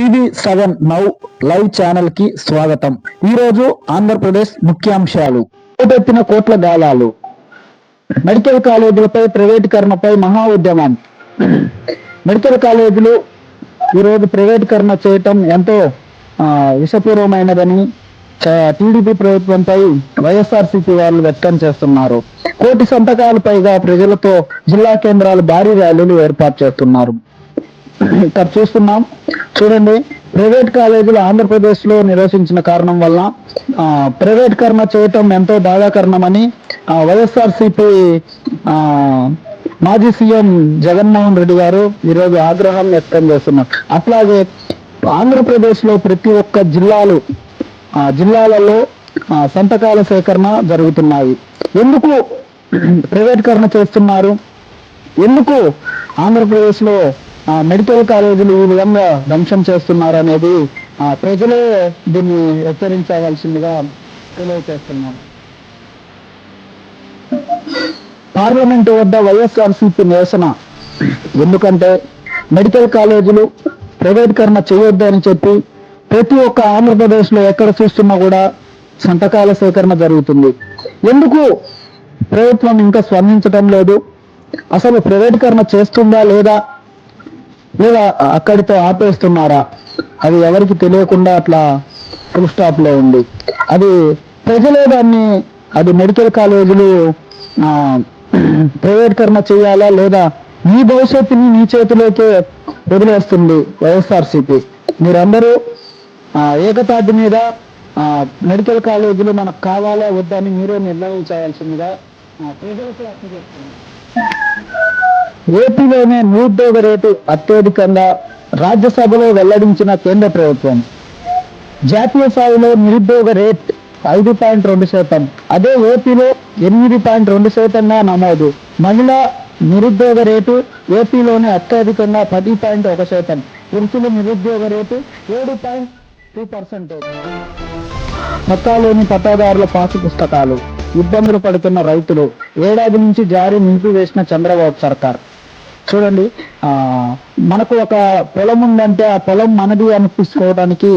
టీవీ7 now live channel కి స్వాగతం. ఈ రోజు ఆంధ్రప్రదేశ్ ముఖ్యాంశాలు. పోటెత్తిన కోట్ల గాలాలు, మెడికల్ కాలేజీలపై ప్రైవేటీకరణపై మహా ఉద్యమం. మెడికల్ కాలేజీలు ఈరోజు ప్రైవేటీకరణ చేయటం ఎంతో విషపూర్వమైనదని టీడీపీ ప్రభుత్వంపై వైఎస్ఆర్సీపీ వాళ్ళు వ్యక్తం చేస్తున్నారు. 1,000 సంతకాలు పైగా ప్రజలతో జిల్లా కేంద్రాలు భారీ ర్యాలీలు ఏర్పాటు చేస్తున్నారు. ఇక్కడ చూస్తున్నాం, చూడండి, ప్రైవేట్ కాలేజీలు ఆంధ్రప్రదేశ్ లో నిర్వహించిన కారణం వల్ల ప్రైవేటీకరణ చేయటం ఎంతో బాధాకరణమని వైఎస్ఆర్సీపీ మాజీ సీఎం జగన్మోహన్ రెడ్డి గారు ఈరోజు ఆగ్రహం వ్యక్తం చేస్తున్నారు. అట్లాగే ఆంధ్రప్రదేశ్ లో ప్రతి ఒక్క జిల్లాలలో సంతకాల సేకరణ జరుగుతున్నాయి. ఎందుకు ప్రైవేటీకరణ చేస్తున్నారు? ఎందుకు ఆంధ్రప్రదేశ్ లో మెడికల్ కాలేజీలు ఈ విధంగా ధ్వంసం చేస్తున్నారు అనేది ప్రజలే దీన్ని హెచ్చరించవలసిందిగా తెలియజేస్తున్నాం. పార్లమెంటు వద్ద వైఎస్ఆర్సీపీ నిరసన. ఎందుకంటే మెడికల్ కాలేజీలు ప్రైవేటీకరణ చేయొద్దని చెప్పి ప్రతి ఒక్క ఆంధ్రప్రదేశ్ లో ఎక్కడ చూస్తున్నా కూడా సంతకాల సేకరణ జరుగుతుంది. ఎందుకు ప్రభుత్వం ఇంకా స్పందించడం లేదు? అసలు ప్రైవేటీకరణ చేస్తుందా లేదా అక్కడితో ఆపేస్తున్నారా? అది ఎవరికి తెలియకుండా అట్లా ఫుల్ స్టాప్ లో ఉంది. అది ప్రజలే దాన్ని, అది మెడికల్ కాలేజీలు ప్రైవేటీకరణ చేయాలా లేదా, మీ భవిష్యత్తుని మీ చేతిలోకి వదిలేస్తుంది వైఎస్ఆర్సీపీ. మీరందరూ ఏకతాటి మీద మెడికల్ కాలేజీలు మనకు కావాలా వద్దని మీరే నిర్ణయించాల్సిందిగా ప్రజలకు అప్పగిస్తున్నారు. ఏపీలోనే నిరుద్యోగ రేటు అత్యధికంగా రాజ్యసభలో వెల్లడించిన కేంద్ర ప్రభుత్వం. జాతీయ స్థాయిలో నిరుద్యోగ రేట్ 5.2%, అదే ఏపీలో 8.2%గా నమోదు. మహిళా నిరుద్యోగ రేటు ఏపీలోనే అత్యధికంగా 10.1%, పురుషుల నిరుద్యోగ రేటు 7.3%. పట్టాలోని పట్టాదారుల పాసు పుస్తకాలు, ఇబ్బందులు పడుతున్న రైతులు, ఏడాది నుంచి జారీ నిలిపివేసిన చంద్రబాబు సర్కార్. చూడండి, మనకు ఒక పొలం ఉందంటే ఆ పొలం మనది అనిపించుకోవడానికి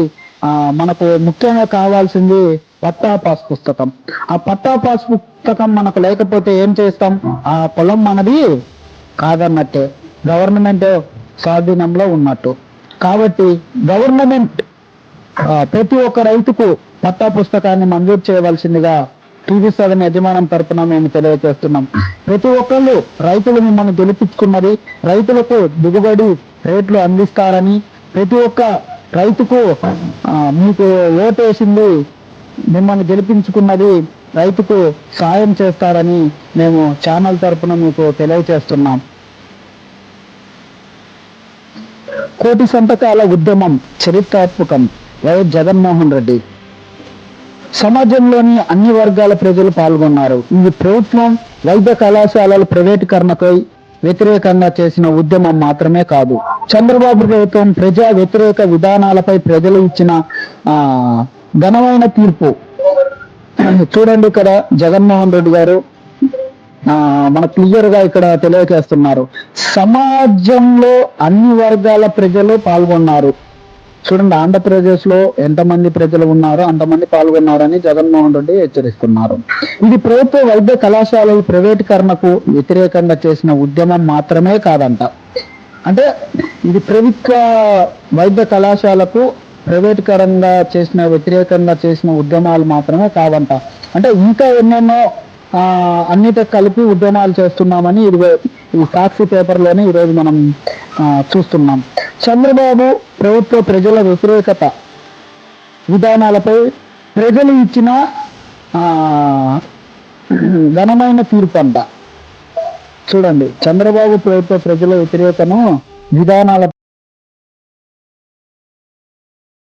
మనకు ముఖ్యంగా కావాల్సింది పట్టా పాస్ పుస్తకం. ఆ పట్టా పాస్ పుస్తకం మనకు లేకపోతే ఏం చేస్తాం? ఆ పొలం మనది కాదన్నట్టే, గవర్నమెంట్ స్వాధీనంలో ఉన్నట్టు. కాబట్టి గవర్నమెంట్ ప్రతి ఒక్క రైతుకు పట్టా పుస్తకాన్ని మంజూరు చేయవలసిందిగా టీవీ7 యజమానం తరపున మేము తెలియజేస్తున్నాం. ప్రతి ఒక్కళ్ళు, రైతులు మిమ్మల్ని గెలిపించుకున్నది రైతులకు దిగుబడి రేట్లు అందిస్తారని, ప్రతి ఒక్క రైతుకు మీకు ఓటేసింది, మిమ్మల్ని గెలిపించుకున్నది రైతుకు సాయం చేస్తారని మేము ఛానల్ తరపున మీకు తెలియజేస్తున్నాం. 1,000 సంతకాల ఉద్యమం చరిత్రాత్మకం. వైఎస్ జగన్మోహన్ రెడ్డి. సమాజంలోని అన్ని వర్గాల ప్రజలు పాల్గొన్నారు. ఇది ప్రభుత్వం వైద్య కళాశాలల ప్రైవేటీకరణపై వ్యతిరేకంగా చేసిన ఉద్యమం మాత్రమే కాదు, చంద్రబాబు ప్రభుత్వం ప్రజా వ్యతిరేక విధానాలపై ప్రజలు ఇచ్చిన ఘనమైన తీర్పు. చూడండి, ఇక్కడ జగన్మోహన్ రెడ్డి గారు మన క్లియర్ గా ఇక్కడ తెలియజేస్తున్నారు. సమాజంలో అన్ని వర్గాల ప్రజలు పాల్గొన్నారు. చూడండి, ఆంధ్రప్రదేశ్ లో ఎంతమంది ప్రజలు ఉన్నారో అంతమంది పాల్గొన్నారని జగన్మోహన్ రెడ్డి హెచ్చరిస్తున్నారు. ఇది ప్రభుత్వ వైద్య కళాశాలల ప్రైవేటీకరణకు వ్యతిరేకంగా చేసిన ఉద్యమం మాత్రమే కాదంట. అంటే ఇది ప్రభుత్వ వైద్య కళాశాలకు ప్రైవేటీకరణగా వ్యతిరేకంగా చేసిన ఉద్యమాలు మాత్రమే కాదంట. అంటే ఇంకా ఎన్నెన్నో అన్నిటి కలిపి ఉద్యమాలు చేస్తున్నామని ఈ సాక్షి పేపర్లోనే ఈరోజు మనం చూస్తున్నాం. చంద్రబాబు ప్రభుత్వ ప్రజల వ్యతిరేకత విధానాలపై ప్రజలు ఇచ్చిన ఘనమైన తీర్పు అంట. చూడండి, చంద్రబాబు ప్రభుత్వ ప్రజల వ్యతిరేకను విధానాల